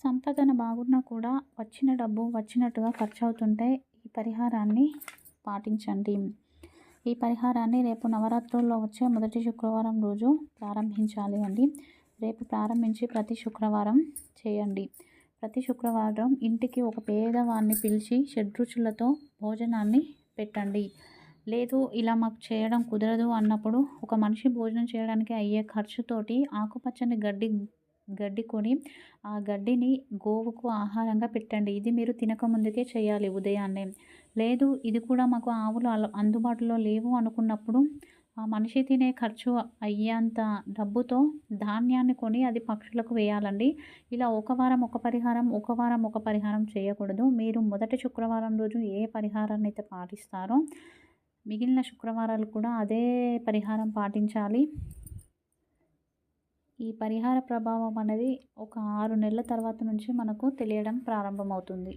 సంపాదన బాగున్నా కూడా వచ్చిన డబ్బు వచ్చినట్టుగా ఖర్చవుతుంటే ఈ పరిహారాన్ని పాటించండి. ఈ పరిహారాన్ని రేపు నవరాత్రుల్లో వచ్చే మొదటి శుక్రవారం రోజు ప్రారంభించాలి అండి. రేపు ప్రారంభించి ప్రతి శుక్రవారం చేయండి. ప్రతి శుక్రవారం ఇంటికి ఒక పేదవాన్ని పిలిచి షడ్రుచులతో భోజనాన్ని పెట్టండి. లేదు ఇలా మాకు చేయడం కుదరదు అన్నప్పుడు ఒక మనిషి భోజనం చేయడానికి అయ్యే ఖర్చుతోటి ఆకుపచ్చని గడ్డి కొని ఆ గడ్డిని గోవుకు ఆహారంగా పెట్టండి. ఇది మీరు తినకముందుకే చేయాలి ఉదయాన్నే. లేదు ఇది కూడా మాకు ఆవులు అందుబాటులో లేవు అనుకున్నప్పుడు ఆ మనిషి తినే ఖర్చు అయ్యేంత డబ్బుతో ధాన్యాన్ని కొని అది పక్షులకు వేయాలండి. ఇలా ఒక వారం ఒక పరిహారం, ఒక వారం ఒక పరిహారం చేయకూడదు. మీరు మొదటి శుక్రవారం రోజు ఏ పరిహారాన్ని అయితే పాటిస్తారో మిగిలిన శుక్రవారాలు కూడా అదే పరిహారం పాటించాలి. ఈ పరిహార ప్రభావం అనేది ఒక 6 నెలల తర్వాత నుంచి మనకు తెలియడం ప్రారంభమవుతుంది.